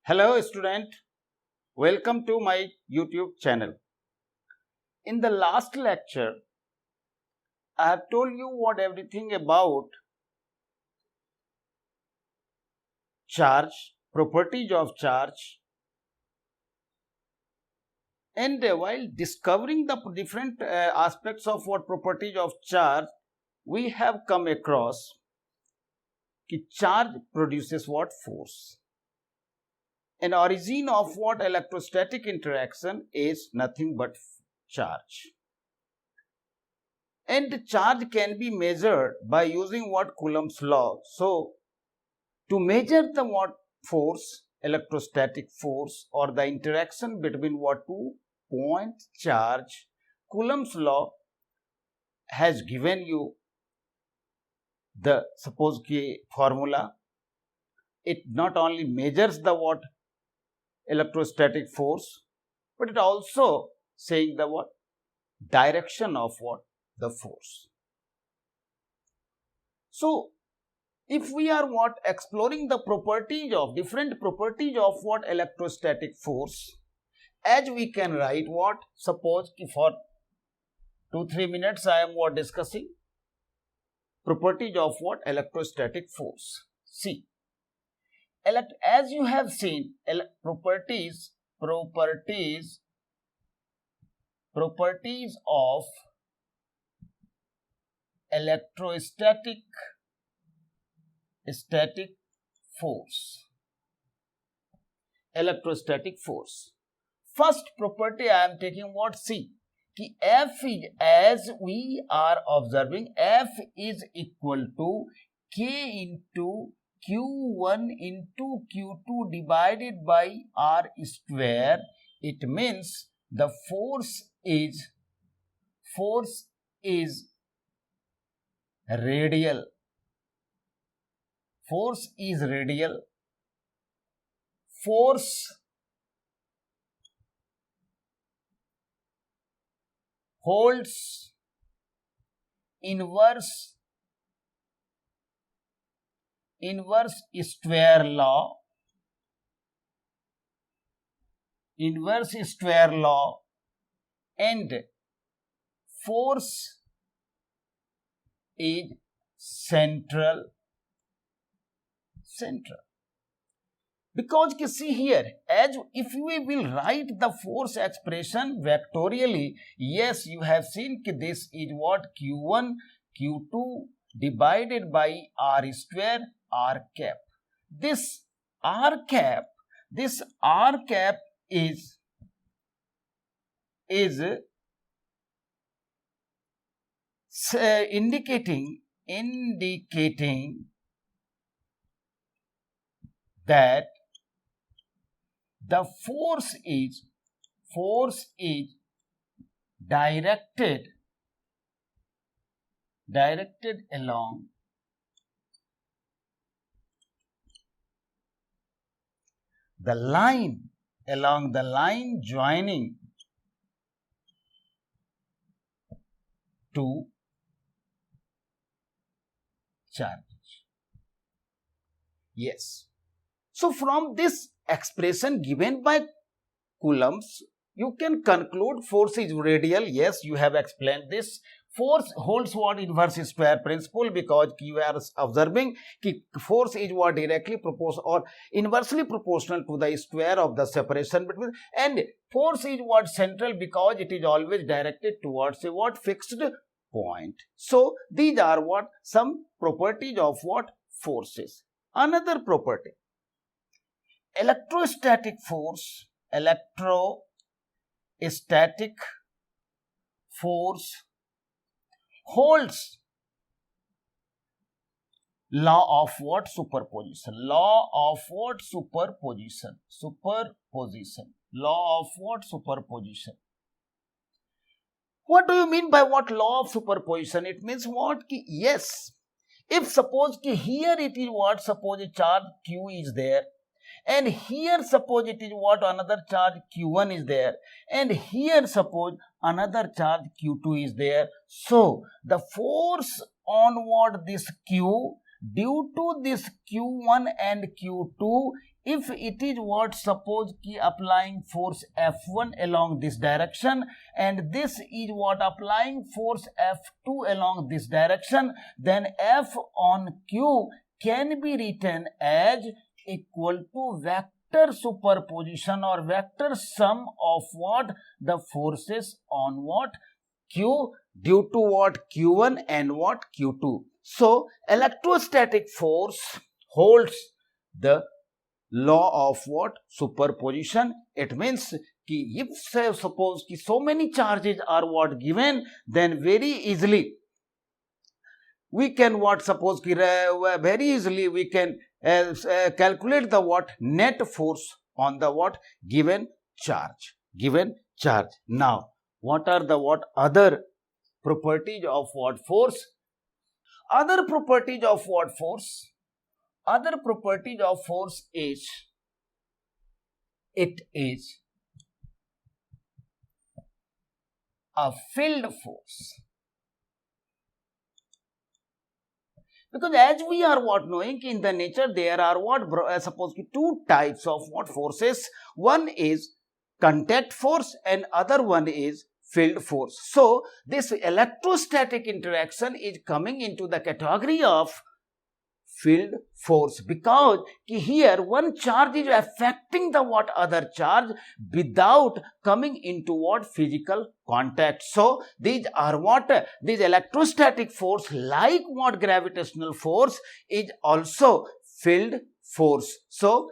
Hello student, welcome to my YouTube channel. In the last lecture, I have told you what everything about charge, properties of charge, and while discovering the different aspects of what properties of charge, we have come across कि charge produces what force. An origin of what electrostatic interaction is nothing but charge. And charge can be measured by using what Coulomb's law. So, to measure the what force, electrostatic force, or the interaction between what two point charge, Coulomb's law has given you the suppose ki formula. It not only measures the what electrostatic force, but it also saying the what direction of what the force. So, if we are what exploring the properties of different properties of what electrostatic force, as we can write what, suppose for 2-3 minutes I am what discussing properties of what electrostatic force. See, as you have seen, properties of electrostatic force. Electrostatic force. First property I am taking what? See, कि F is, as we are observing, F is equal to K into Q1 into Q2 divided by R square. It means the force is radial. Force is radial. Force holds inverse square law. Inverse square law, and force is central. Because you see here, as if we will write the force expression vectorially, yes, you have seen that this is what Q1, Q2 divided by R square, R cap. This R cap is indicating that the force is directed along the line, joining two charges. Yes. So from this expression given by Coulomb's, you can conclude force is radial. Yes, you have explained this. Force holds what inverse square principle, because you are observing that force is what directly proportional or inversely proportional to the square of the separation between, and force is what central, because it is always directed towards a what fixed point. So these are what some properties of what forces. Another property, electrostatic force holds law of what? Superposition. Law of what? Superposition. Law of what? Superposition. What do you mean by what law of superposition? It means what? Yes, if suppose here it is what? Suppose a charge Q is there, and here suppose it is what? Another charge Q1 is there, and here suppose another charge Q2 is there. So the force on what? This Q, due to this Q1 and Q2, if it is what, suppose ki applying force F1 along this direction and this is what applying force F2 along this direction, then F on Q can be written as equal to vector superposition or vector sum of what, the forces on what, Q, due to what, Q1 and what, Q2. So electrostatic force holds the law of what, superposition. It means कि if say suppose कि so many charges are what given, then very easily we can what, suppose कि very easily we can calculate the what, net force on the what, given charge. Now what are the what other properties of what, force? Other properties of what, force? Other properties of force is, it is a field force. Because as we are what knowing in the nature there are what, suppose two types of what, forces. One is contact force and other one is field force. So this electrostatic interaction is coming into the category of field force, because here one charge is affecting the what, other charge without coming into what, physical contact. So these are what, these electrostatic force, like what gravitational force, is also field force. So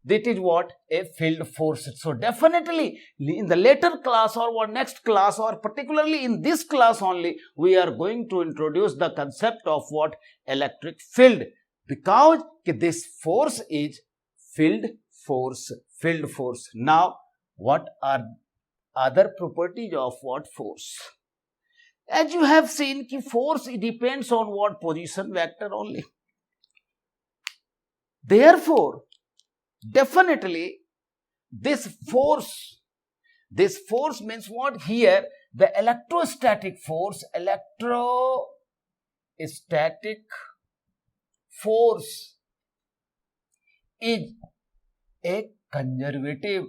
that is what, a field force. So definitely in the later class or what, next class, or particularly in this class only, we are going to introduce the concept of what, electric field, because this force is field force. Now what are other properties of what, force? As you have seen, force depends on what, position vector only. Therefore definitely this force means what, here the electrostatic force is a conservative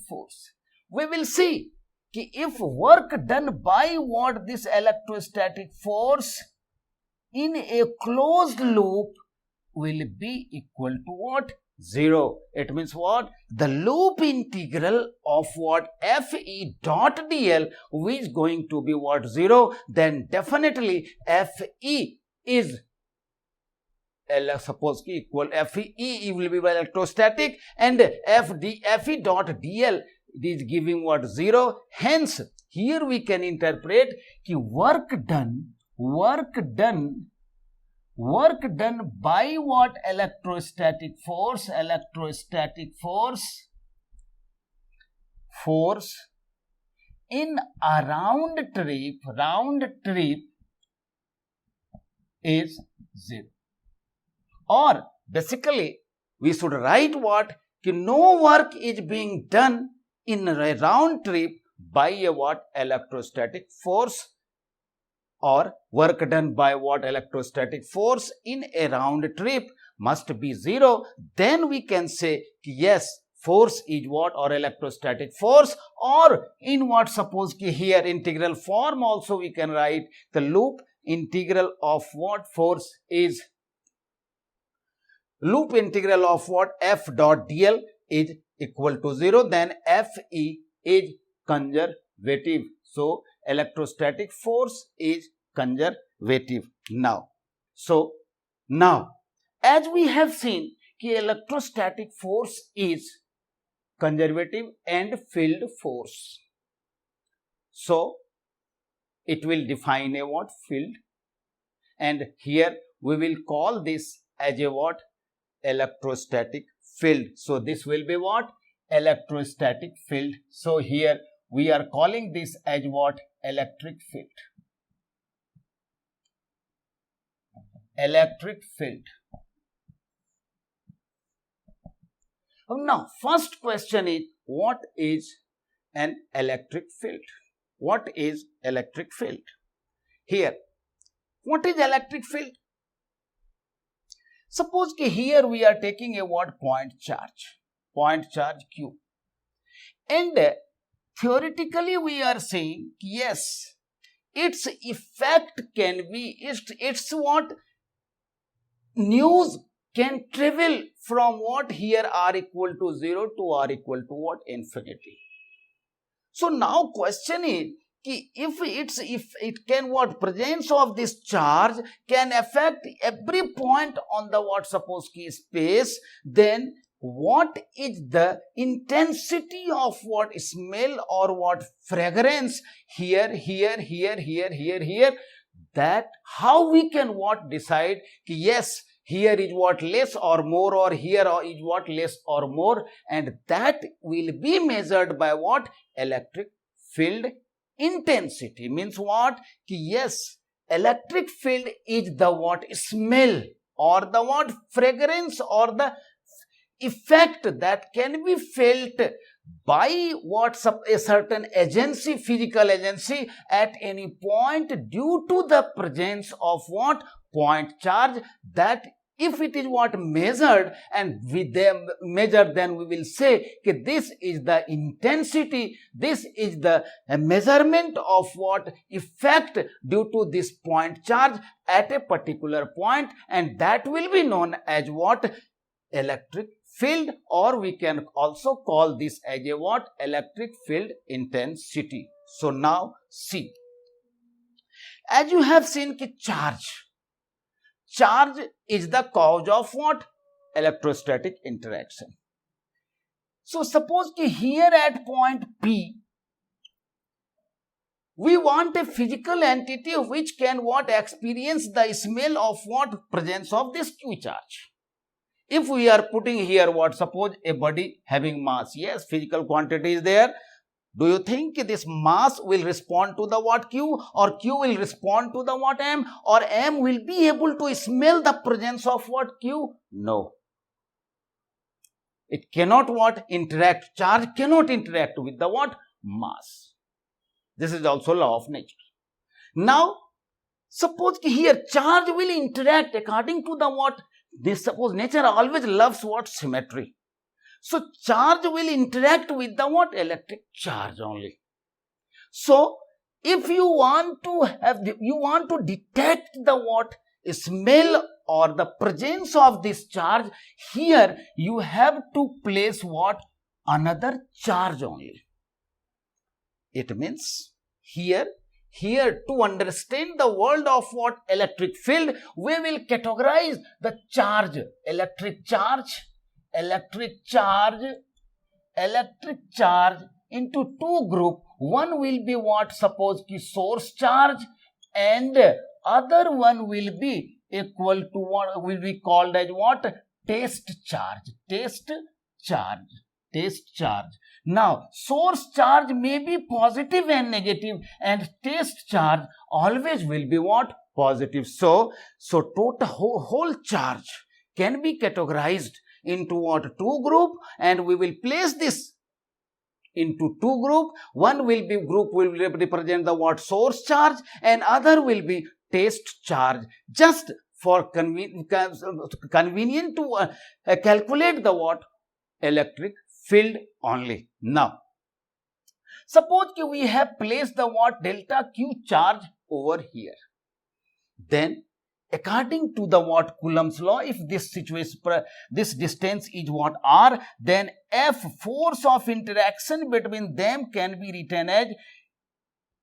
force. We will see if work done by what, this electrostatic force in a closed loop will be equal to what, 0. It means what, the loop integral of what, Fe dot dl is going to be what, 0. Then definitely Fe is, suppose equal, Fe will be electrostatic and Fe dot dl is giving what, 0. Hence here we can interpret कि work done by what, electrostatic force in a round trip is 0. Or basically we should write what, कि no work is being done in a round trip by a what, electrostatic force, or work done by what, electrostatic force in a round trip must be 0. Then we can say yes, force is what, or electrostatic force, or in what, suppose here integral form also we can write the loop integral of what, force is loop integral of what, F dot dl is equal to 0. Then Fe is conservative. So electrostatic force is conservative. Now as we have seen electrostatic force is conservative and field force, so it will define a what, field, and here we will call this as a what, electrostatic field. So this will be what, electrostatic field. So here we are calling this as what, electric field. Now first question is, what is an electric field? Here What is electric field? Suppose here we are taking a point charge Q, and theoretically we are saying yes, its effect can be, it's what news can travel from what here r equal to 0 to r equal to what? Infinity. So now question is, if it can what? Presence of this charge can affect every point on the what? Suppose space, then what is the intensity of what? Smell or what? Fragrance here, that how we can what? Decide yes, here is what? Less or more, or here is what? Less or more, and that will be measured by what? Electric field intensity. Means what? Yes, electric field is the what? Smell or the what? Fragrance or the effect that can be felt by what? A certain agency, physical agency at any point due to the presence of what? Point charge. That if it is what? Measured, and with them measure, then we will say that this is the intensity, this is the measurement of what? Effect due to this point charge at a particular point, and that will be known as what? Electric field, or we can also call this as a what? Electric field intensity. So now see, as you have seen ki charge is the cause of what? Electrostatic interaction. So suppose ki here at point P, we want a physical entity which can what? Experience the smell of what? Presence of this Q charge. If we are putting here what? Suppose a body having mass, yes, physical quantity is there. Do you think this mass will respond to the what? Q, or Q will respond to the what? M, or M will be able to smell the presence of what? Q? No. It cannot what? Interact. Charge cannot interact with the what? Mass. This is also law of nature. Now, suppose here charge will interact according to the what? This suppose nature always loves what? Symmetry. So charge will interact with the what? Electric charge only. So if you want to detect the what? Smell or the presence of this charge, here you have to place what? Another charge only. It means here to understand the world of what? Electric field, we will categorize the charge, electric charge into two groups. One will be what? Suppose ki source charge, and other one will be equal to what? Will be called as what? Test charge. Now, source charge may be positive and negative, and test charge always will be what? Positive. So total whole charge can be categorized into what? Two group, and we will place this into two group. One will be group will represent the what? Source charge, and other will be test charge. Just for convenient to calculate the what? Electric field only. Now, suppose we have placed the what? Delta Q charge over here. Then, according to the what? Coulomb's law, if this situation, this distance is what? R, then F, force of interaction between them, can be written as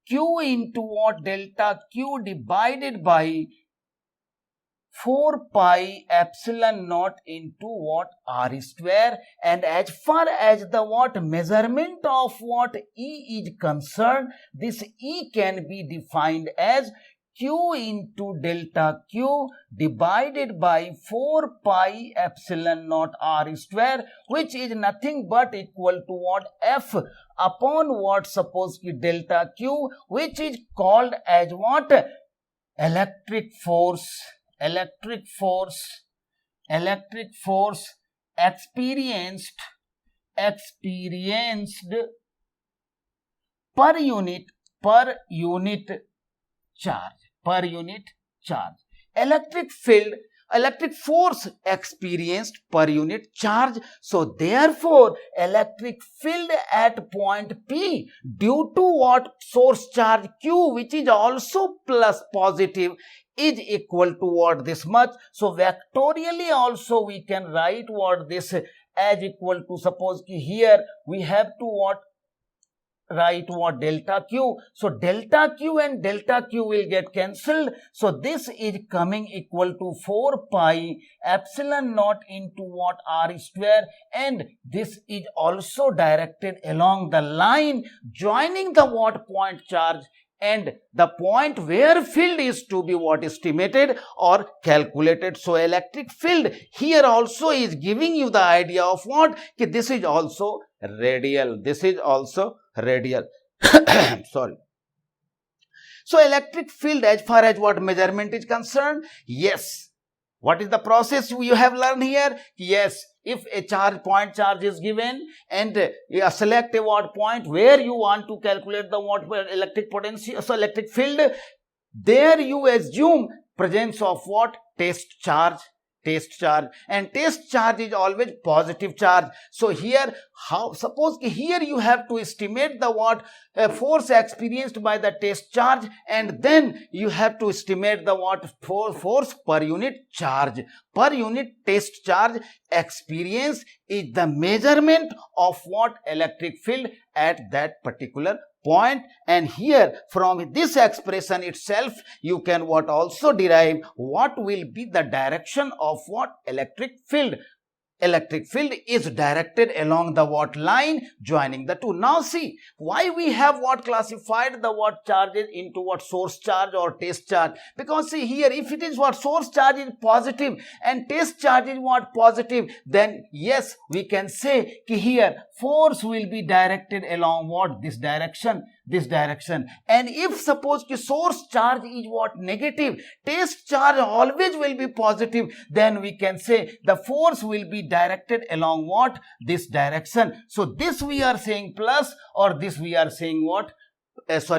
Q into what? Delta Q divided by 4 pi epsilon naught into what? R square. And as far as the what? Measurement of what? E is concerned, this E can be defined as Q into delta Q divided by 4 pi epsilon naught R square, which is nothing but equal to what? F upon what? Suppose delta Q, which is called as what? Electric force experienced per unit charge. charge. Electric field, electric force experienced per unit charge. So therefore, electric field at point P due to what? Source charge Q, which is also plus positive, is equal to what? This much. So vectorially also we can write what? This as equal to, suppose here we have to what? Write what? Delta Q. So delta Q and delta Q will get cancelled. So this is coming equal to 4 pi epsilon naught into what? R square, and this is also directed along the line joining the what? Point charge and the point where field is to be what? Estimated or calculated. So electric field here also is giving you the idea of what? This is also radial. This is also radial. Sorry. So electric field as far as what? Measurement is concerned, yes. What is the process you have learned here? Yes, if a charge, point charge is given and you select a what? Point where you want to calculate the what? Electric potential, so electric field, there you assume presence of what? Test charge. And test charge is always positive charge. So here, how? Suppose here you have to estimate the what? Force experienced by the test charge, and then you have to estimate the what? Force per unit charge. Per unit test charge experience is the measurement of what? Electric field at that particular point. And here from this expression itself you can what? Also derive what will be the direction of what? Electric field. Electric field is directed along the what? Line joining the two. Now see why we have what? Classified the what? Charges into what? Source charge or test charge. Because see here, if it is what? Source charge is positive and test charge is what? Positive, then yes, we can say ki here force will be directed along what? This direction. And if suppose ki source charge is what? Negative, test charge always will be positive, then we can say the force will be directed along what? This direction. So this we are saying plus, or this we are saying what?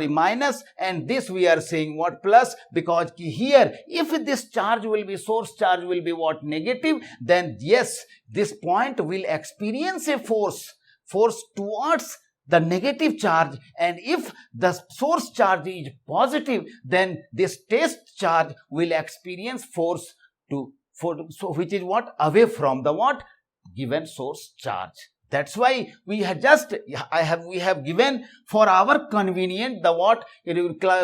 Minus, and this we are saying what? Plus, because here if this charge will be, source charge will be what? Negative, then yes, this point will experience a force towards the negative charge, and if the source charge is positive, then this test charge will experience force which is what? Away from the what? Given source charge. That's why we have given for our convenience the what?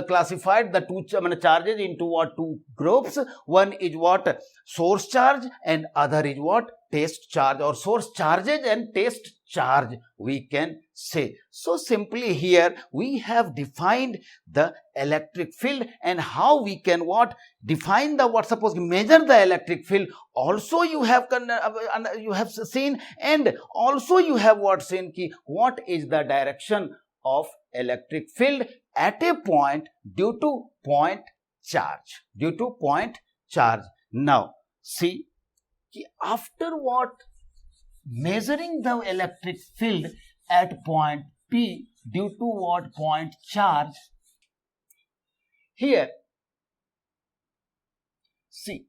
Classified the two charges into what? Two groups. One is what? Source charge, and other is what? Test charge, or source charges and test charge we can say. So simply here we have defined the electric field, and how we can what? Define the what? Suppose measure the electric field. Also you have seen, and also you have what? Seen ki what is the direction of electric field at a point due to point charge. Now see ki after what? Measuring the electric field at point P due to what? Point charge. Here see,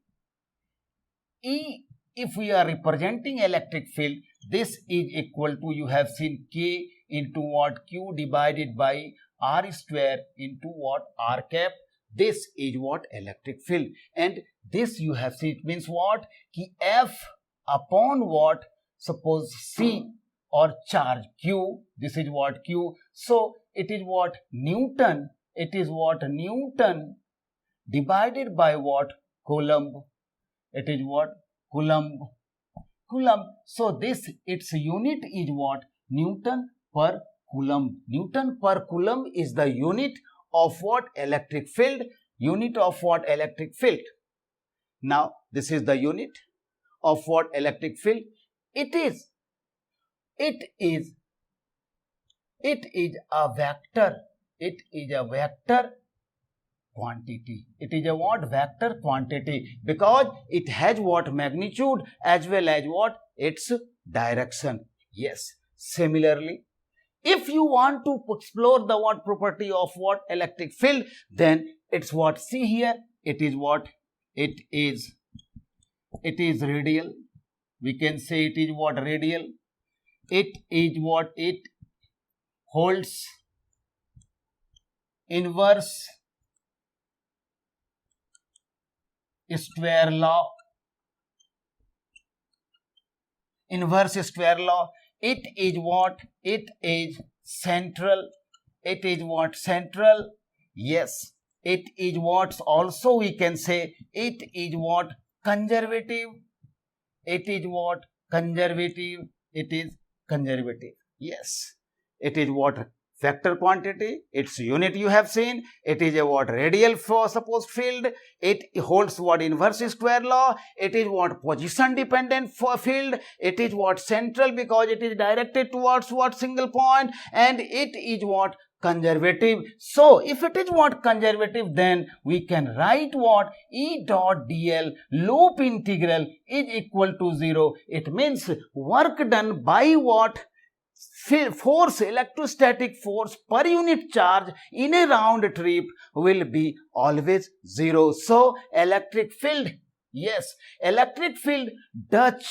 E, if we are representing electric field, this is equal to, you have seen, K into what? Q divided by R square into what? R cap. This is what? Electric field. And this you have seen, it means what? Ki F upon what? Suppose C or charge Q. This is what? Q. So it is what? Newton. It is what? Newton divided by what? Coulomb. It is what? Coulomb. So this, its unit is what? Newton per Coulomb. Newton per Coulomb is the unit of what? Electric field. Unit of what? Electric field. Now this is the unit of what? Electric field. It is a vector. It is a vector quantity. It is a what? Vector quantity, because it has what? Magnitude as well as what? Its direction. Yes. Similarly, if you want to explore the what? Property of what? Electric field, then it's what? See here, it is what? It is radial. We can say it is what? Radial. It is what? It holds inverse square law. Inverse square law. It is what? It is central. It is what? Central. Yes. It is what? Also we can say it is what? Conservative. It is what? Conservative. It is conservative. Yes. It is what? Vector quantity. Its unit you have seen. It is a what? Radial for suppose field. It holds what? Inverse square law. It is what? Position dependent for field. It is what? Central because it is directed towards what? Single point. And it is what? Conservative. So if it is what? Conservative, then we can write what? E dot dl loop integral is equal to 0. It means work done by what? Force, electrostatic force per unit charge in a round trip will be always 0. So electric field, yes, electric field does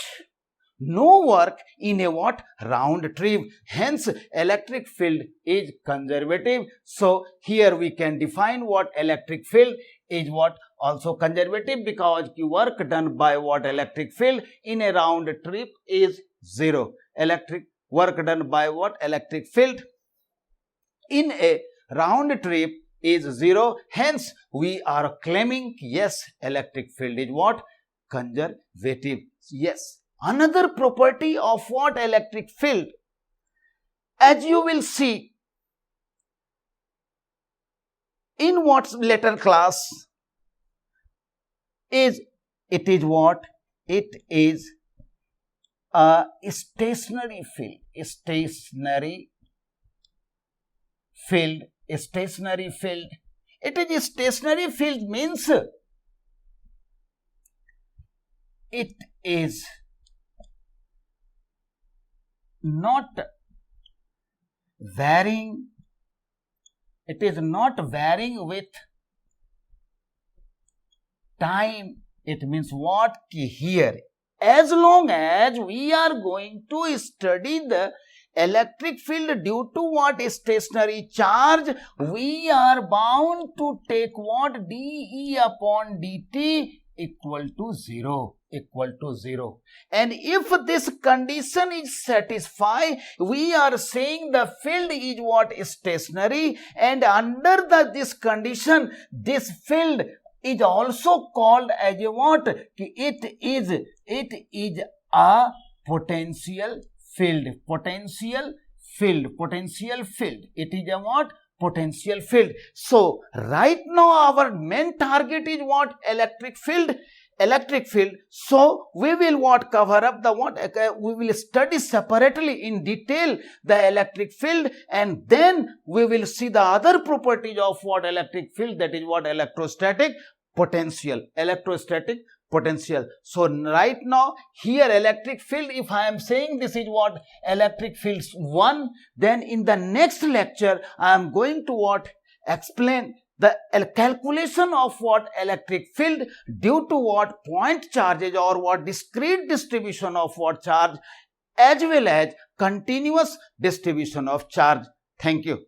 no work in a what? Round trip. Hence electric field is conservative. So here we can define what? Electric field is what? Also conservative because the work done by what? Electric field in a round trip is 0. Electric work done by what? Electric field in a round trip is 0. Hence we are claiming, yes, electric field is what? Conservative. Yes. Another property of what? Electric field, as you will see in what later class, is it is what? It is a stationary field. Stationary field. Stationary field. It is a stationary field means it is not varying. It is not varying with time. It means what? Here, as long as we are going to study the electric field due to what? Stationary charge, we are bound to take what? dE upon dt equal to 0. And if this condition is satisfied, we are saying the field is what? Stationary, and under this condition, this field is also called as a what? It is a potential field. It is a what? Potential field. So right now our main target is what? Electric field. So we will what? Cover up the what? We will study separately in detail the electric field, and then we will see the other properties of what? Electric field, that is what? Electrostatic potential. So right now here electric field, if I am saying this is what? Electric field 1, then in the next lecture I am going to what? Explain the calculation of what? Electric field due to what? Point charges or what? Discrete distribution of what? Charge, as well as continuous distribution of charge. Thank you.